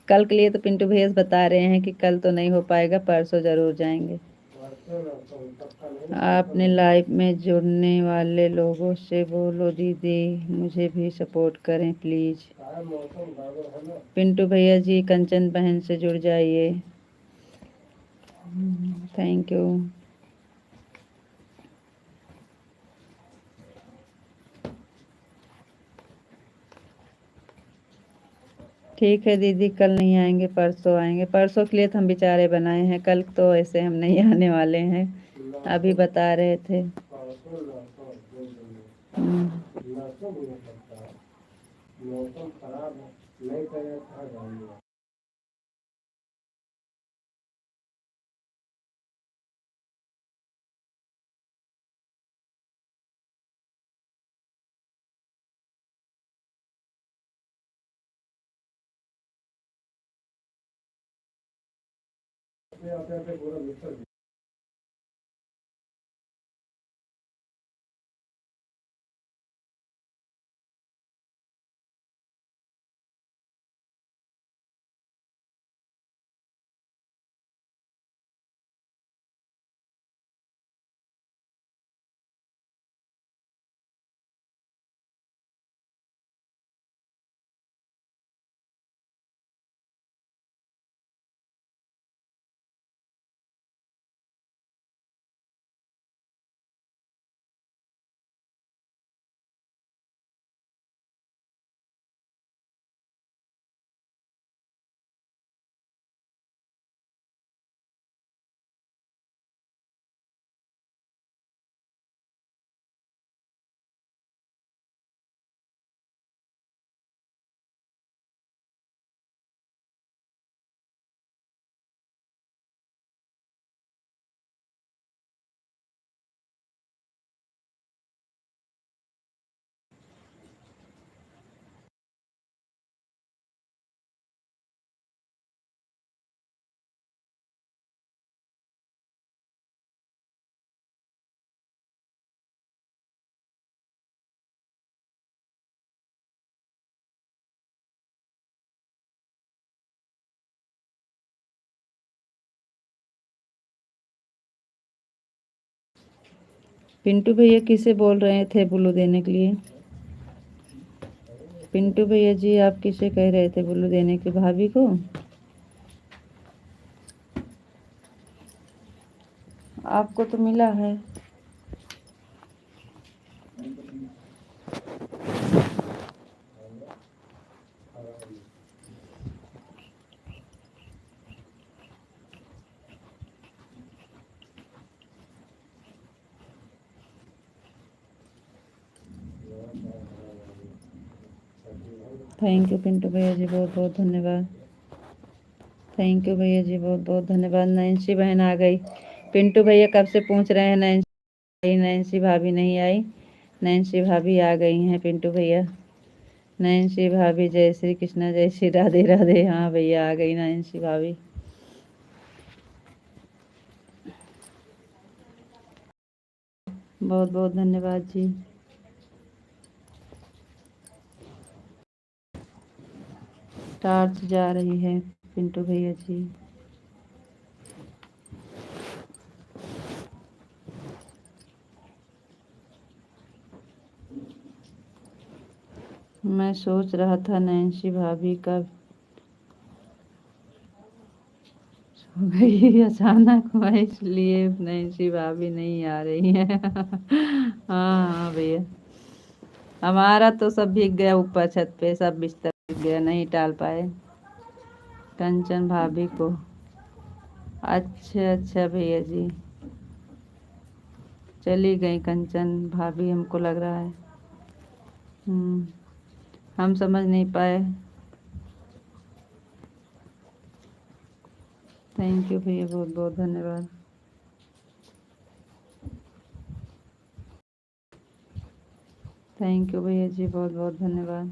कल के लिए तो पिंटू भैया बता रहे हैं कि कल तो नहीं हो पाएगा, परसों ज़रूर जाएंगे। आपने लाइव में जुड़ने वाले लोगों से बोलो दीदी मुझे भी सपोर्ट करें प्लीज़। पिंटू भैया जी, कंचन बहन से जुड़ जाइए। Thank you. ठीक है दीदी, कल नहीं आएंगे, परसों आएंगे। परसों के लिए तो हम बेचारे बनाए हैं, कल तो ऐसे हम नहीं आने वाले हैं, अभी बता रहे थे। पिंटू भैया किसे बोल रहे थे बुल्लू देने के लिए? पिंटू भैया जी आप किसे कह रहे थे बुल्लू देने के, भाभी को? आपको तो मिला है। थैंक यू पिंटू भैया जी, बहुत बहुत धन्यवाद। थैंक यू भैया जी, बहुत बहुत धन्यवाद। नैन्सी बहन आ गई। पिंटू भैया कब से पूछ रहे हैं नैन्सी, नैन्सी भाभी नहीं आई। नैन्सी भाभी आ गई हैं पिंटू भैया। नैन्सी भाभी जय श्री कृष्णा, जय श्री राधे राधे। हाँ भैया आ गई नैन्सी भाभी। बहुत बहुत धन्यवाद जी। टार्च जा रही है पिंटू भैया जी। मैं सोच रहा था नैन्सी भाभी का हो गई अचानक, मैं इसलिए नैन्सी भाभी नहीं आ रही है। हाँ हाँ भैया, हमारा तो सब भीग गया, ऊपर छत पे सब बिस्तर भीग गया, नहीं टाल पाए। कंचन भाभी को, अच्छा अच्छा भैया जी, चली गई कंचन भाभी हमको लग रहा है। हम समझ नहीं पाए। थैंक यू भैया, बहुत बहुत धन्यवाद। थैंक यू भैया जी, बहुत बहुत धन्यवाद।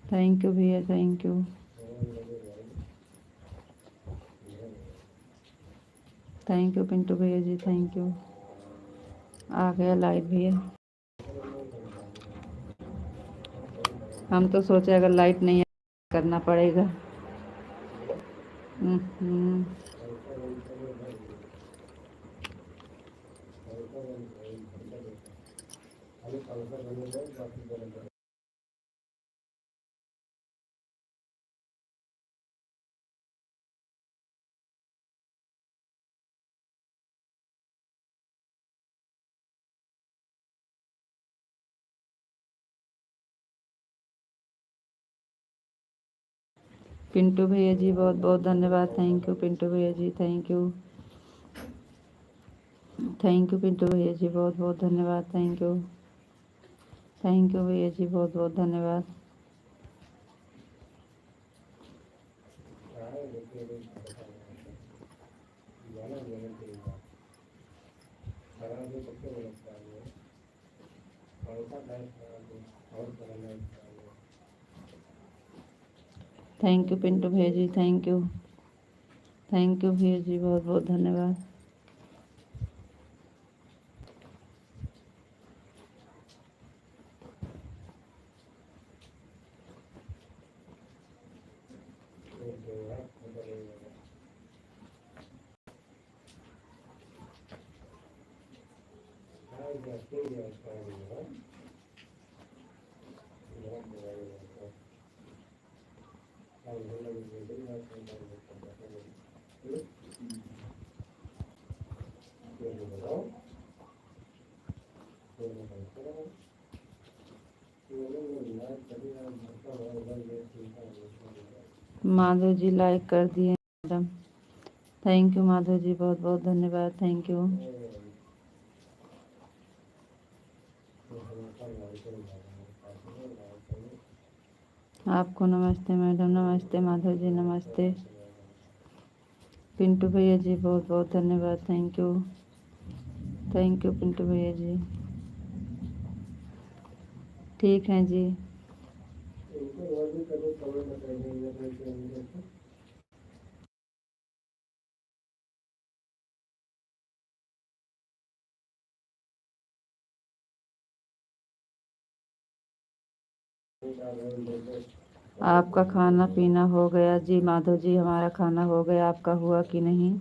थैंक यू भैया, thank you. Thank you Pintu भैया जी, थैंक यू। आ गया लाइट भैया। हम तो सोचे अगर लाइट नहीं है करना पड़ेगा। हम्म। पिंटू भैया जी बहुत बहुत धन्यवाद। थैंक यू पिंटू भैया जी, thank you. Thank you Pintu भैया जी, बहुत बहुत धन्यवाद। Thank you. थैंक यू भैया जी, बहुत बहुत धन्यवाद। थैंक यू पिंटू भैया जी, थैंक यू। थैंक यू भैया जी, बहुत बहुत धन्यवाद। माधव जी लाइक कर दिए madam. Thank you Madhav ji, बहुत बहुत धन्यवाद। Thank you. आपको नमस्ते मैडम, नमस्ते माधव जी, नमस्ते। पिंटू भैया जी बहुत बहुत धन्यवाद। Thank you. Thank you Pintu भैया जी। ठीक है जी। आपका खाना पीना हो गया जी माधव जी? हमारा खाना हो गया, आपका हुआ कि नहीं?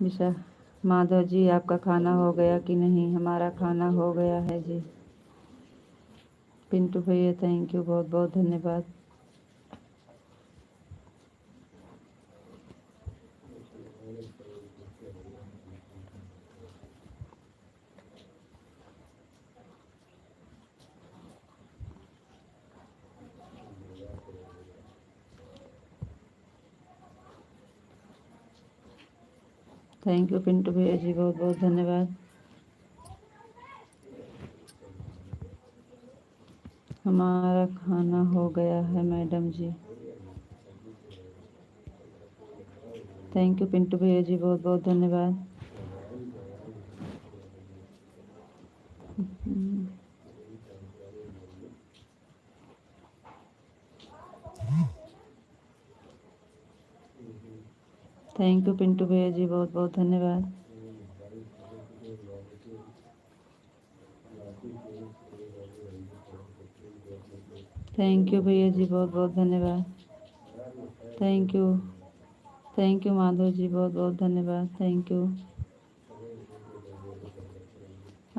विशा माधव जी, आपका खाना हो गया कि नहीं? हमारा खाना हो गया है जी। पिंटू भैया थैंक यू, बहुत बहुत धन्यवाद। थैंक यू पिंटू भैया जी, बहुत बहुत धन्यवाद। हमारा खाना हो गया है मैडम जी। थैंक यू पिंटू भैया जी, बहुत बहुत धन्यवाद। थैंक यू पिंटू भैया जी, बहुत बहुत धन्यवाद। थैंक यू भैया जी, बहुत बहुत धन्यवाद। Thank you. Thank you Madhav ji, बहुत बहुत धन्यवाद। Thank you.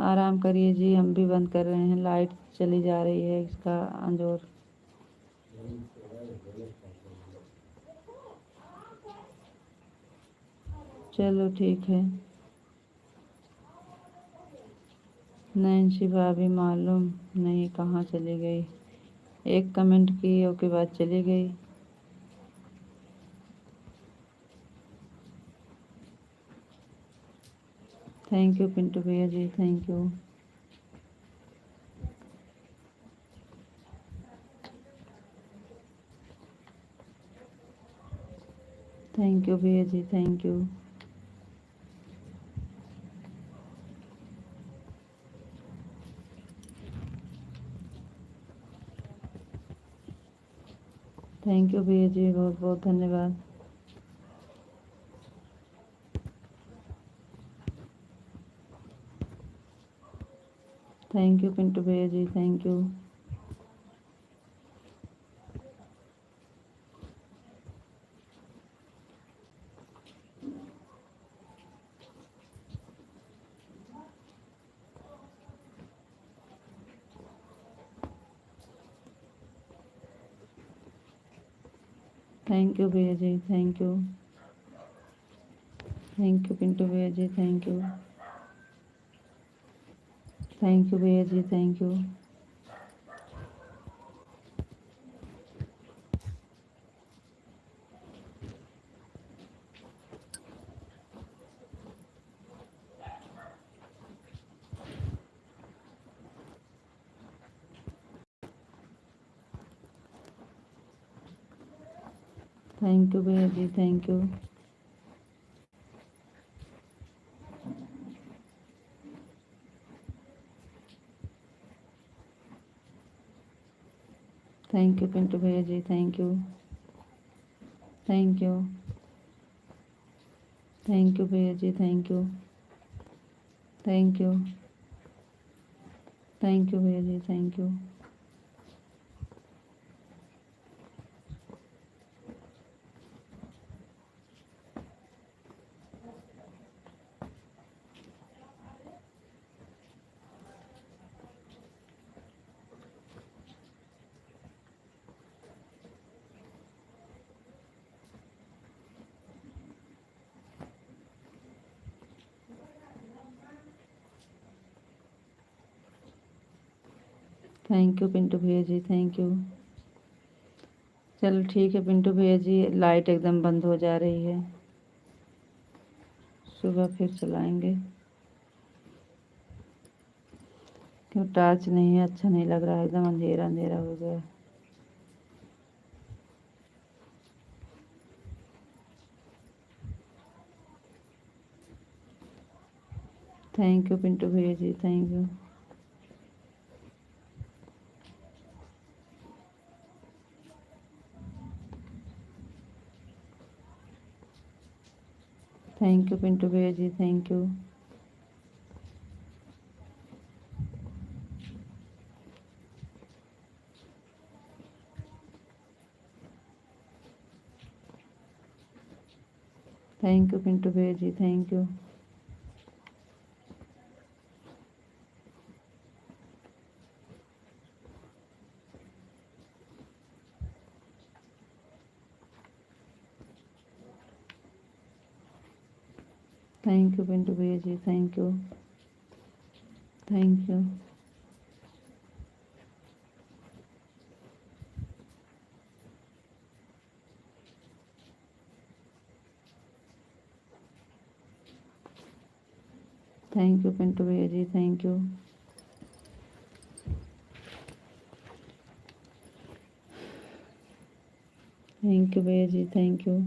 आराम करिए जी, हम भी बंद कर रहे हैं, लाइट चली जा रही है इसका अंजोर। चलो ठीक है। नैन्सी भाभी मालूम नहीं कहाँ चली गई, एक कमेंट की उसके बाद चली गई। थैंक यू पिंटू भैया जी, थैंक यू। थैंक यू भैया जी, थैंक यू। थैंक यू भैया जी, बहुत बहुत धन्यवाद। थैंक यू पिंटू भैया जी, थैंक यू। थैंक यू भैया जी, thank you. Thank you Pintu भैया जी, थैंक यू। थैंक यू भैया जी, थैंक यू। थैंक यू भैया जी, thank you. Thank you Pintu भैया जी, thank you. Thank you. Thank you भैया जी, thank you. Thank you. Thank you भैया जी, thank you. Thank you Pintu भैया जी, थैंक यू। चलो ठीक है पिंटू भैया जी, लाइट एकदम बंद हो जा रही है, सुबह फिर चलाएंगे। क्यों टॉर्च नहीं है, अच्छा नहीं लग रहा है, एकदम अंधेरा अंधेरा हो गया। थैंक यू पिंटू भैया जी, thank you. Thank you Pintu भैया जी, thank you. Thank you Pintu भैया जी, thank you. Thank you Pintu भैया जी, thank you, thank you. Thank you Pintu भैया जी, थैंक यू। थैंक यू भैया जी, थैंक यू।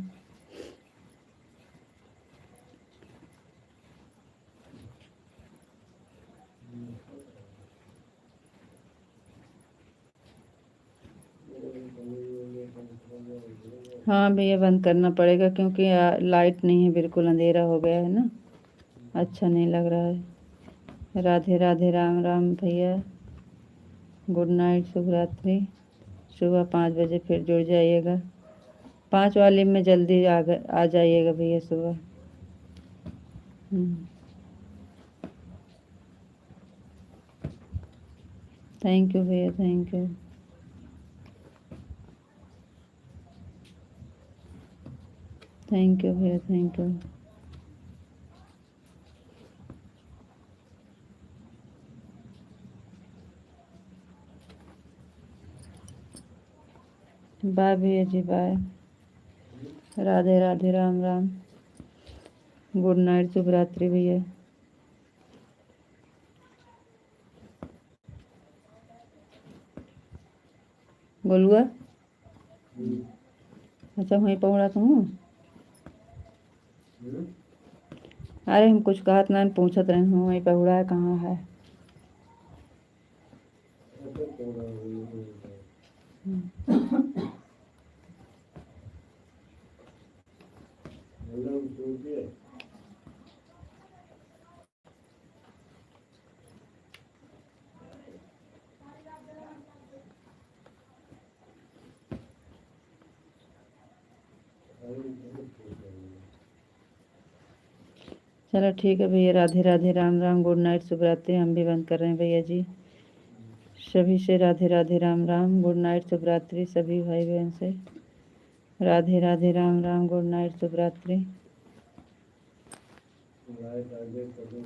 हाँ भैया बंद करना पड़ेगा क्योंकि लाइट नहीं है, बिल्कुल अंधेरा हो गया है ना, अच्छा नहीं लग रहा है। राधे राधे, राम राम भैया, गुड नाइट, शुभ रात्रि। सुबह 5 बजे फिर जुड़ जाइएगा, 5 वाले में जल्दी आ जाइएगा भैया सुबह। थैंक यू भैया, थैंक यू। थैंक यू भैया, थैंक यू। बाय भैया जी, bye. Radhe Radhe, Ram Ram, good night, शुभ रात्रि भैया। गोलुआ अच्छा वहीं पहुँचा तो हूँ। अरे हम कुछ कहत ना पूछत रहे हूँ, वहीं पहुँचा है, कहाँ है। चलो ठीक है भैया, राधे राधे, राम राम, गुड नाइट, शुभ रात्रि। हम भी बंद कर रहे हैं भैया जी। सभी से राधे राधे, राम राम, गुड नाइट, शुभ रात्रि। सभी भाई बहन से राधे राधे, राम राम, गुड नाइट, शुभ रात्रि।